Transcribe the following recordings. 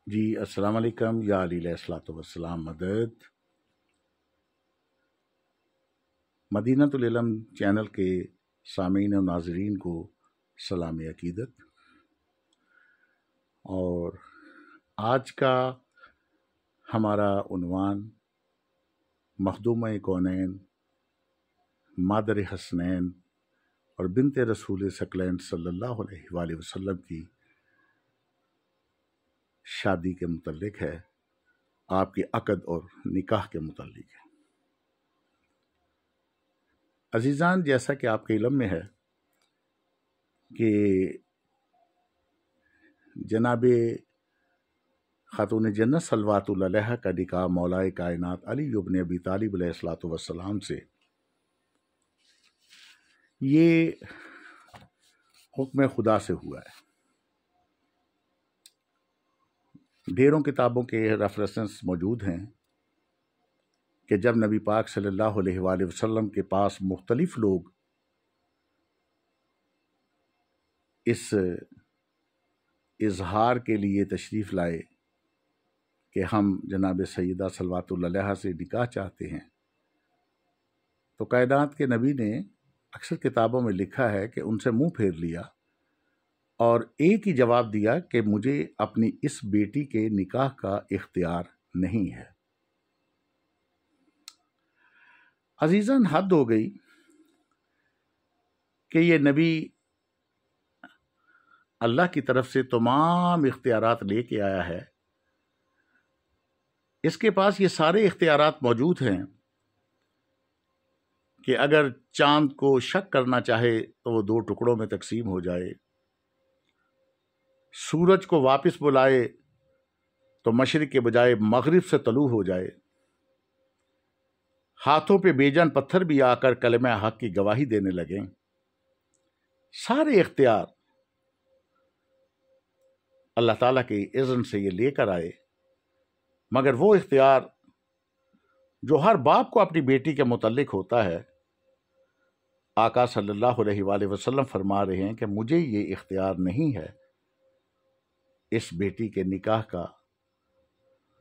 जी अस्सलाम वालेकुम या अलैहिस्सलातु वस्सलाम मदद। मदीनतुल इल्म चैनल के सामीन और नाज़रीन को सलाम अकीदत। और आज का हमारा उन्वान मखदूम कौनैन मादर हसनैन और बिन्त रसूल सकलैन सल्लल्लाहु अलैहि वसल्लम की शादी के मुतल्लिक है, आपके अक़द और निकाह के मुतल्लिक है। अजीज़ान, जैसा कि आपके इल्म में है कि जनाब खातून जन्नत सल्लल्लाहु अलैहा का निकाह मौलाए कायनात अली इब्न अबी तालिब अलैहिस्सलातु वस्सलाम से ये हुक्म खुदा से हुआ है। ढेरों किताबों के रेफरेंसेस मौजूद हैं कि जब नबी पाक सल्लल्लाहु अलैहि वसल्लम के पास मुख्तलिफ लोग इस इजहार के लिए तशरीफ़ लाए कि हम जनाब सैयदा सल्लल्लाहु अलैहा से निकाह चाहते हैं, तो कायनात के नबी ने अक्सर किताबों में लिखा है कि उनसे मुंह फेर लिया और एक ही जवाब दिया कि मुझे अपनी इस बेटी के निकाह का इख्तियार नहीं है। अजीज़न, हद हो गई कि ये नबी अल्लाह की तरफ से तमाम इख्तियारात लेके आया है, इसके पास ये सारे इख्तियारात मौजूद हैं कि अगर चांद को शक करना चाहे तो वो दो टुकड़ों में तकसीम हो जाए, सूरज को वापस बुलाए तो मशरिक के बजाय मगरिब से तलू हो जाए, हाथों पे बेजान पत्थर भी आकर कलमा हक की गवाही देने लगें। सारे इख्तियार अल्लाह ताला के इज़्न से ये लेकर आए, मगर वो इख्तियार जो हर बाप को अपनी बेटी के मुतल्लिक होता है, आका सल्लल्लाहु अलैहि वसल्लम फरमा रहे हैं कि मुझे ये इख्तियार नहीं है इस बेटी के निकाह का,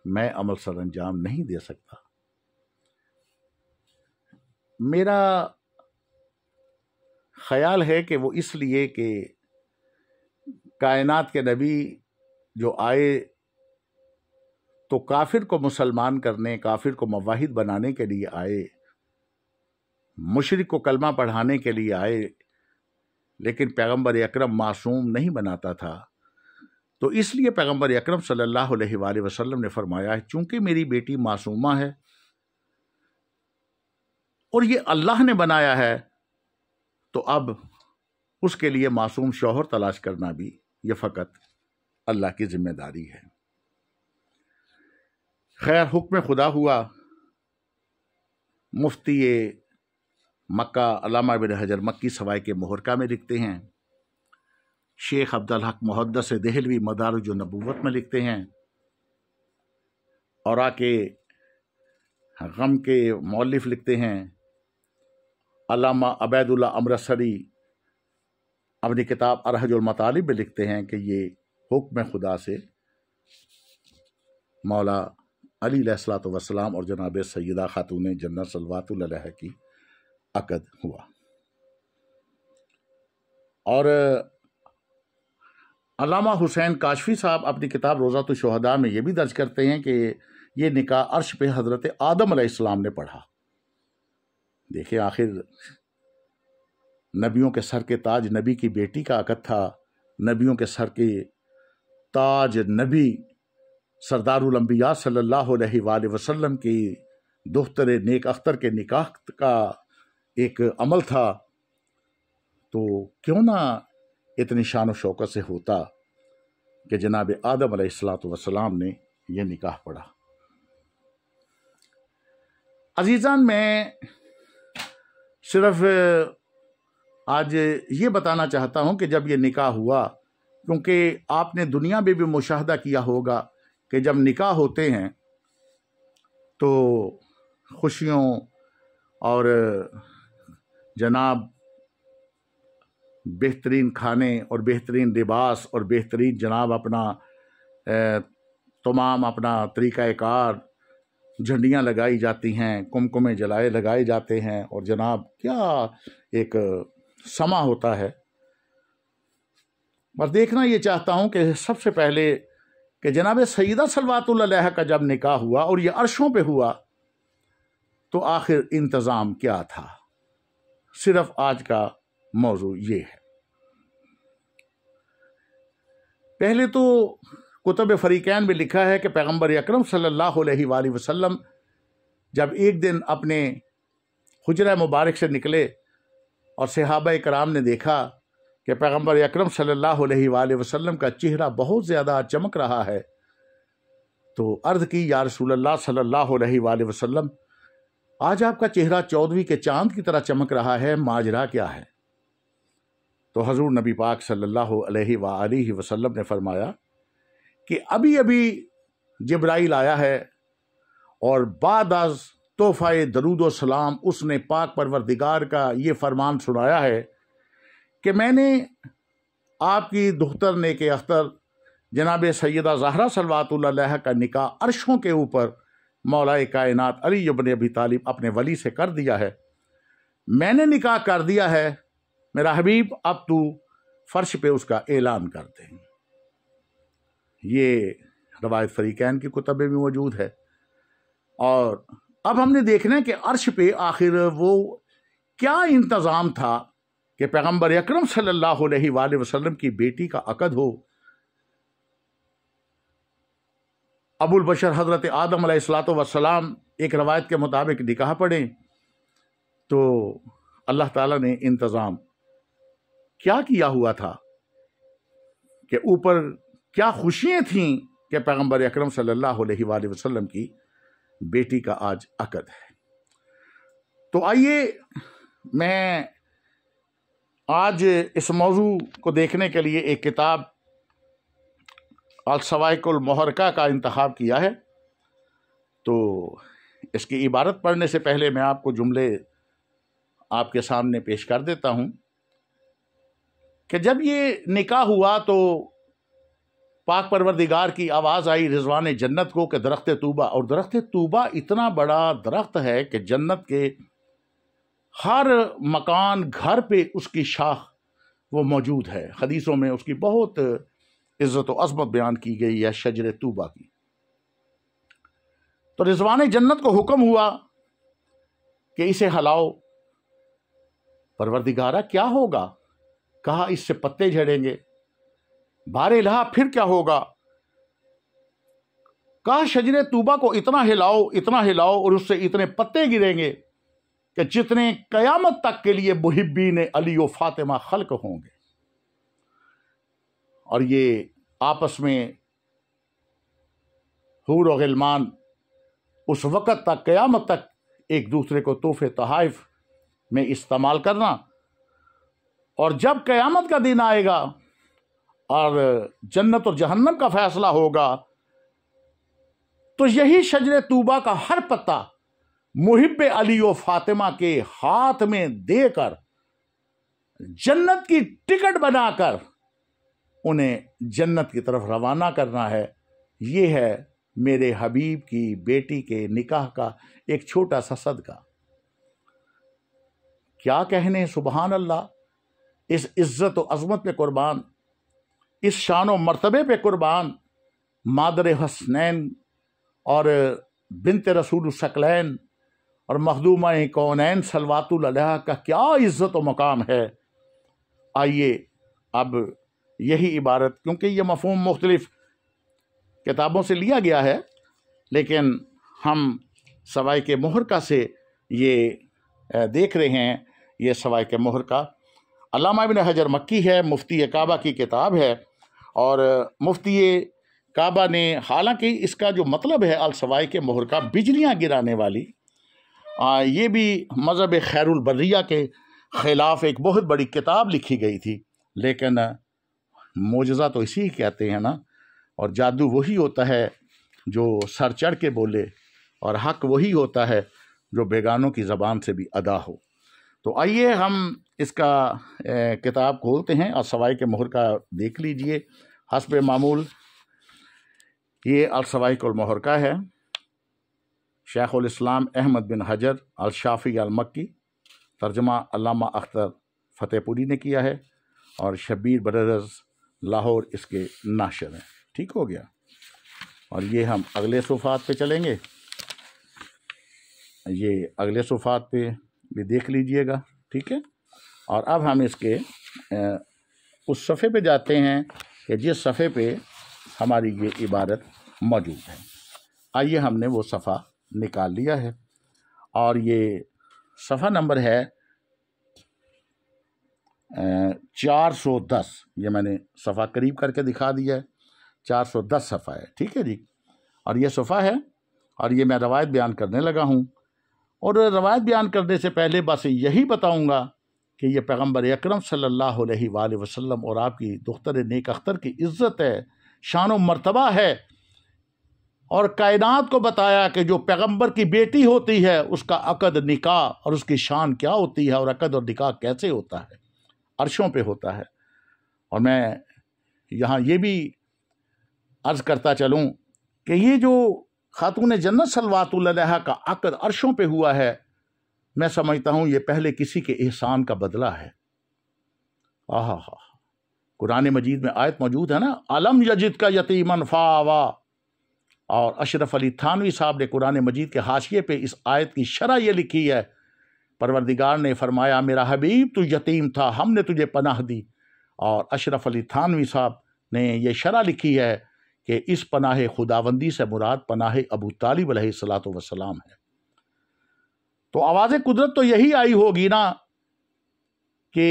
मैं अमल सरअंजाम नहीं दे सकता। मेरा ख्याल है कि वो इसलिए कि कायनात के नबी जो आए तो काफिर को मुसलमान करने, काफिर को मुवाहिद बनाने के लिए आए, मुशरिक को कलमा पढ़ाने के लिए आए, लेकिन पैगंबर अकरम मासूम नहीं बनाता था। तो इसलिए पैगंबर अकरम सल्लल्लाहु अलैहि वसल्लम ने फरमाया है, चूंकि मेरी बेटी मासूमा है और ये अल्लाह ने बनाया है, तो अब उसके लिए मासूम शौहर तलाश करना भी ये फ़कत अल्लाह की जिम्मेदारी है। खैर, हुक्म खुदा हुआ। मुफ्ती मक्का अल्लामा इब्न हजर मक्की सवाए के मुहर्रका में लिखते हैं, शेख अब्दुल हक मुहद्दिस देहलवी मदारिज नबूवत में लिखते हैं, और आके गम के मौलिफ लिखते हैं अल्लामा अबैदुल्ला अमृतसरी अपनी किताब अरहजुल मतालिब में लिखते हैं कि ये हुक्म खुदा से मौला अली अलैहिस्सलातु वस्सलाम और जनाब सैयदा खातून जन्नत सल्लल्लाहु अलैहा की अक़द हुआ। और अल्लामा हुसैन काशफी साहब अपनी किताब रोज़ातुश शुहदा में ये भी दर्ज करते हैं कि ये निकाह अर्श पे हज़रत आदम अलैहिस्सलाम ने पढ़ा। देखिए, आखिर नबियों के सर के ताज नबी की बेटी का अक़द था, नबियों के सर के ताज नबी सरदारुल अंबिया सल्लल्लाहु अलैहि वसल्लम की दुख्तर नेक अख्तर के निकाह का एक अमल था, तो क्यों ना इतनी शान और शौकत से होता कि जनाब आदम अलैहिस्सलातु वस्सलाम ने यह निकाह पढ़ा। अजीज़ान, मैं सिर्फ आज ये बताना चाहता हूँ कि जब ये निकाह हुआ, क्योंकि आपने दुनिया में भी मुशाहदा किया होगा कि जब निकाह होते हैं तो खुशियों और जनाब बेहतरीन खाने और बेहतरीन लिबास और बेहतरीन जनाब अपना तमाम अपना तरीक़ाकार, झंडियाँ लगाई जाती हैं, कुमकुमे जलाए लगाए जाते हैं, और जनाब क्या एक समा होता है। बस देखना ये चाहता हूँ कि सबसे पहले कि जनाब सैयदा सल्लल्लाहु अलैहा का जब निकाह हुआ और ये अर्शों पे हुआ, तो आखिर इंतज़ाम क्या था। सिर्फ आज का मौजू ये है। पहले तो कुतुब फ़रीक़ैन में लिखा है कि पैगम्बर अकरम सल्लल्लाहु अलैहि वसल्लम जब एक दिन अपने हुजरा मुबारक से निकले और सहाबा कराम ने देखा कि पैगम्बर अकरम सल्लल्लाहु अलैहि वसल्लम का चेहरा बहुत ज़्यादा चमक रहा है, तो अर्ज़ की, या रसूलल्लाह सल्लल्लाहु अलैहि वसल्लम, आज आपका चेहरा 14वीं के चांद की तरह चमक रहा है, माजरा क्या है। तो हजूर नबी पाक सल्लल्लाहु अलैहि वसल्लम ने फरमाया कि अभी अभी जिब्राइल आया है और बाद अज़ तोहफ़ा दरूद व सलाम उसने पाक परवरदिगार का ये फरमान सुनाया है कि मैंने आपकी दुख्तर नेके अख्तर जनाब सैयदा ज़हरा सल्लल्लाहु अलैहा का निकाह अर्शों के ऊपर मौलाए कायनात अली इब्न अबी तालिब अपने वली से कर दिया है। मैंने निकाह कर दिया है, मेरा हबीब, अब तू फ़र्श पे उसका ऐलान कर दे। ये रवायत फ़रीक़ैन की कुतुब में मौजूद है। और अब हमने देखना है कि अर्श पे आखिर वो क्या इंतज़ाम था कि पैगम्बर अकरम सल्लल्लाहु अलैहि वसल्लम की बेटी का अक़द हो। अबुल बशर हज़रत आदम अलैहिस्सलातु वस्सलाम एक रवायत के मुताबिक निकाह पढ़ें, तो अल्लाह ताला ने इंतज़ाम क्या किया हुआ था कि ऊपर क्या खुशियाँ थीं कि पैगम्बर अकरम सल्लल्लाहु अलैहि वसल्लम की बेटी का आज अक़द है। तो आइए मैं आज इस मौजू को देखने के लिए एक किताब अल-सवाइकुल मुहर्रका का इंतखाब किया है। तो इसकी इबारत पढ़ने से पहले मैं आपको जुमले आपके सामने पेश कर देता हूँ कि जब ये निकाह हुआ तो पाक परवरदिगार की आवाज़ आई रिजवान जन्नत को कि दरख्त तूबा, और दरख्त तूबा इतना बड़ा दरख्त है कि जन्नत के हर मकान घर पे उसकी शाख वो मौजूद है। हदीसों में उसकी बहुत इज़्ज़त व अज़मत बयान की गई है शजर तूबा की। तो रिजवान जन्नत को हुक्म हुआ कि इसे हलाओ। परवरदिगारा क्या होगा? कहा इससे पत्ते झड़ेंगे। बारे लहा फिर क्या होगा? कहा शजर तूबा को इतना हिलाओ और उससे इतने पत्ते गिरेंगे कि जितने कयामत तक के लिए मुहिब्बीन अली व फातिमा खल्क होंगे। और ये आपस में हूर व गिलमान उस वक़्त तक, क़यामत तक एक दूसरे को तोहफ़े तोहफ़ में इस्तेमाल करना, और जब क़यामत का दिन आएगा और जन्नत और जहन्नम का फैसला होगा, तो यही शजर तूबा का हर पत्ता मुहिब्बे अली व फातिमा के हाथ में देकर जन्नत की टिकट बनाकर उन्हें जन्नत की तरफ रवाना करना है। ये है मेरे हबीब की बेटी के निकाह का एक छोटा सा सदका। क्या कहने, सुबहान अल्लाह। इस इज्जत व अज़मत पे कुर्बान, इस शान व मर्तबे पे कुर्बान, मादर हसनैन और बिनत रसूल सकलैन और मखदूमा कौनैन सल्लल्लाहु अलैहा का क्या इज्जत व मकाम है। आइए अब यही इबारत, क्योंकि ये मफ़हूम मुख्तलिफ किताबों से लिया गया है, लेकिन हम सवाइक मुहर्रका से ये देख रहे हैं। ये सवाइक मुहर्रका अल्लामा इब्न हजर मक्की है, मुफ्ती काबा की किताब है। और मुफ्ती काबा ने, हालांकि इसका जो मतलब है अल सवाइक मुहर्रका, बिजलियाँ गिराने वाली, ये भी मज़हब खैरुल बर्रिया के ख़िलाफ़ एक बहुत बड़ी किताब लिखी गई थी। लेकिन मोजज़ा तो इसी कहते हैं ना, और जादू वही होता है जो सर चढ़ के बोले, और हक़ वही होता है जो बेगानों की ज़बान से भी अदा हो। तो आइए हम इसका किताब खोलते हैं और सवाइक मुहर्रका देख लीजिए। हस्ब मामूल ये अल-सवाइकुल मुहर्रका है, शेखुल इस्लाम अहमद बिन हजर अल शाफी अल मक्की, तर्जमा अल्लामा अख्तर फतेहपुरी ने किया है और शब्बीर ब्रदर्स लाहौर इसके नाशर हैं। ठीक हो गया। और ये हम अगले सुफ़ात पे चलेंगे, ये अगले सुफ़ात पे भी देख लीजिएगा। ठीक है। और अब हम इसके उस सफ़े पे जाते हैं कि जिस सफ़े पे हमारी ये इबारत मौजूद है। आइए, हमने वो सफ़ा निकाल लिया है और ये सफ़ा नंबर है 410। ये मैंने सफ़ा करीब करके दिखा दिया है, 410 सफ़ा है। ठीक है जी। और ये सफ़ा है और ये मैं रवायत बयान करने लगा हूँ। और रवायत बयान करने से पहले बस यही बताऊँगा कि ये पैगम्बर अकरम सल्लल्लाहु अलैहि वसल्लम और आपकी दुख्तर नेक अख्तर की इज़्ज़त है, शान व मर्तबा है। और कायनात को बताया कि जो पैगम्बर की बेटी होती है उसका अक़द निकाह और उसकी शान क्या होती है और अक़द और निकाह कैसे होता है, अर्शों पे होता है। और मैं यहाँ ये भी अर्ज़ करता चलूँ कि ये जो खातून जन्नत सल्लल्लाहु अलैहा का अक़द अर्शों पे हुआ है, मैं समझता हूँ ये पहले किसी के एहसान का बदला है। आहा हा, कुरान मजीद में आयत मौजूद है ना, अलम यजिद का यतीमन फावा। और अशरफ अली थानवी साहब ने कुरान मजीद के हाशिए पे इस आयत की शरह ये लिखी है, परवरदिगार ने फरमाया मेरा हबीब तू यतीम था, हमने तुझे पनाह दी। और अशरफ अली थानवी साहब ने ये शरह लिखी है कि इस पनाह खुदाबंदी से मुराद पनाह अबू तालिब अलैहिस्सलातु वस्सलाम है। तो आवाज़ कुदरत तो यही आई होगी ना कि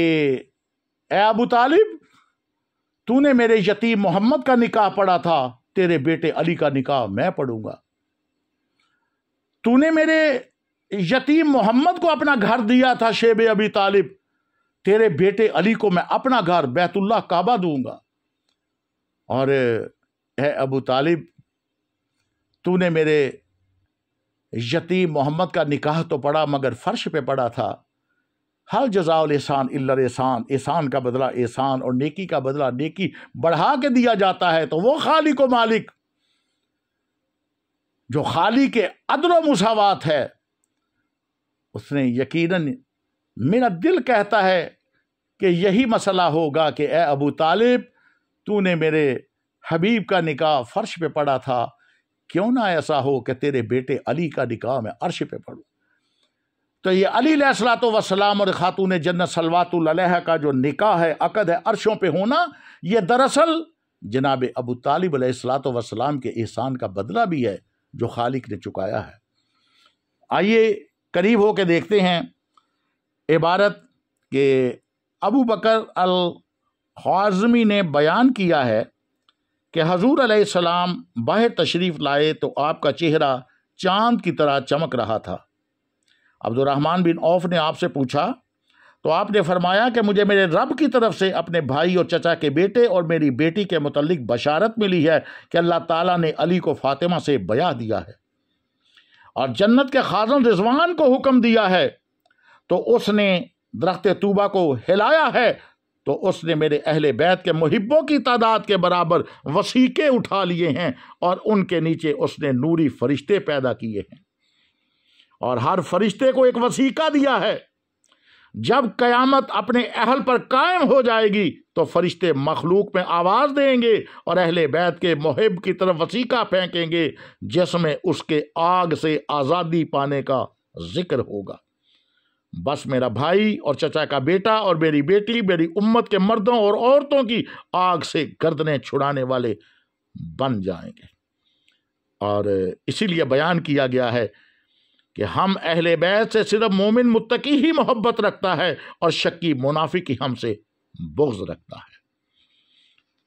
ए अबू तालिब, तूने मेरे यतीम मोहम्मद का निकाह पढ़ा था, तेरे बेटे अली का निकाह मैं पढ़ूंगा। तूने मेरे यतीम मोहम्मद को अपना घर दिया था शेबे अबी तालिब, तेरे बेटे अली को मैं अपना घर बैतुल्लाह काबा दूंगा। और ए अबू तालिब, तूने मेरे यतीम मोहम्मद का निकाह तो पढ़ा मगर फर्श पे पढ़ा था। हल जज़ाउल एहसान इल्ला एहसान, एहसान का बदला एहसान और नेकी का बदला नेकी बढ़ा के दिया जाता है। तो वो खालिक व मालिक जो खालिक के अदल व मुसावात है, उसने यकीनन, मेरा दिल कहता है कि यही मसला होगा कि ए अबू तालिब, तूने मेरे हबीब का निकाह फर्श पे पढ़ा था, क्यों ना ऐसा हो कि तेरे बेटे अली का निकाह मैं अर्श पे पढ़ूं। तो ये अली अलैहिस्सलातु वस्सलाम और खातून जन्नत सल्लल्लाहु अलैहा का जो निकाह है, अक़द है, अर्शों पे होना, ये दरअसल जनाब अबू तालिब अलैहिस्सलातु वस्सलाम के एहसान का बदला भी है जो खालिक ने चुकाया है। आइए करीब हो के देखते हैं इबारत के अबू बकर अल ख्वाज़मी ने बयान किया है कि हजूर अलैहिस्सलाम बाहर तशरीफ़ लाए तो आपका चेहरा चांद की तरह चमक रहा था। अब्दुर्रहमान बिन औफ ने आपसे पूछा तो आपने फरमाया कि मुझे मेरे रब की तरफ से अपने भाई और चचा के बेटे और मेरी बेटी के मुतल्लिक बशारत मिली है कि अल्लाह ताला ने अली को फातिमा से ब्याह दिया है और जन्नत के खाज़न रिजवान को हुक्म दिया है। तो उसने दरख्त तूबा को हिलाया है तो उसने मेरे अहले बैत के मुहिब्बों की तादाद के बराबर वसीके उठा लिए हैं और उनके नीचे उसने नूरी फरिश्ते पैदा किए हैं और हर फरिश्ते को एक वसीका दिया है। जब कयामत अपने अहल पर कायम हो जाएगी तो फरिश्ते मखलूक में आवाज देंगे और अहले बैत के मुहिब की तरफ वसीका फेंकेंगे जिसमें उसके आग से आज़ादी पाने का जिक्र होगा। बस मेरा भाई और चचा का बेटा और मेरी बेटी मेरी उम्मत के मर्दों और औरतों की आग से गर्दनें छुड़ाने वाले बन जाएंगे। और इसीलिए बयान किया गया है कि हम अहले बैत से सिर्फ मोमिन मुत्तकी ही मोहब्बत रखता है और शक्की मुनाफिक ही हमसे बुग़्ज़ रखता है।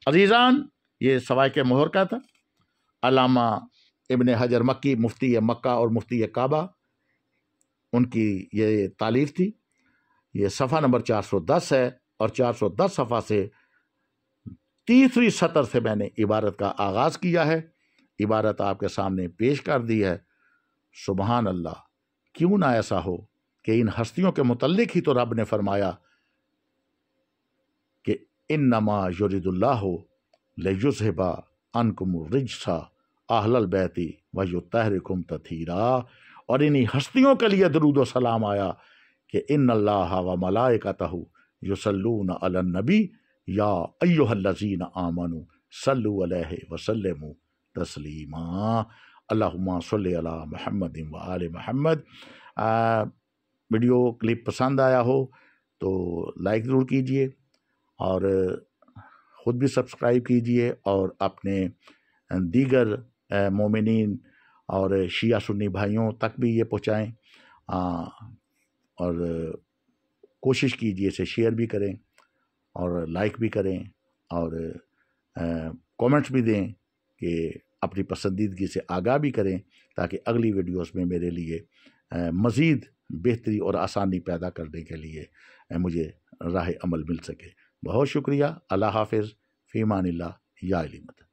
अजीज़ान, ये सवाइक मुहर्रका था। अल्लामा इब्न हजर मक्की, मुफ्ती मक्का और मुफ्ती काबा, उनकी ये तालीफ थी। ये सफ़ा नंबर 410 है और 410 सफ़ा से तीसरी सतर से मैंने इबारत का आगाज़ किया है। इबारत आपके सामने पेश कर दी है। सुबहान अल्लाह, क्यों ना ऐसा हो कि इन हस्तियों के मुतल्लिक ही तो रब ने फरमाया कि इन्नमा युरिदुल्लाहु लियुज़हिबा अन्कुम रिज्सा अहलल बैती व युतहरिकुम तथीरा। और इन्हीं हस्तियों के लिए दरूद व सलाम आया कि इन्नल्लाह व मलाइकतहु युसल्लून अलन नबी या अय्युहल्लज़ीना आमनू सल्लु अलैहि व सल्लिमू तस्लीमा। अल्लाहुम्मा सल्लि अला मुहम्मदिन व आले मुहम्मद। वीडियो क्लिप पसंद आया हो तो लाइक ज़रूर कीजिए और ख़ुद भी सब्सक्राइब कीजिए और अपने दीगर मोमिनीन और शिया सुन्नी भाइयों तक भी ये पहुँचाएँ और कोशिश कीजिए इसे शेयर भी करें और लाइक भी करें और कमेंट्स भी दें कि अपनी पसंदीदगी से आगाह भी करें ताकि अगली वीडियोस में मेरे लिए मज़ीद बेहतरी और आसानी पैदा करने के लिए मुझे राह अमल मिल सके। बहुत शुक्रिया। अल्लाह हाफ़िज़। फ़ी अमानिल्लाह या अली मदद।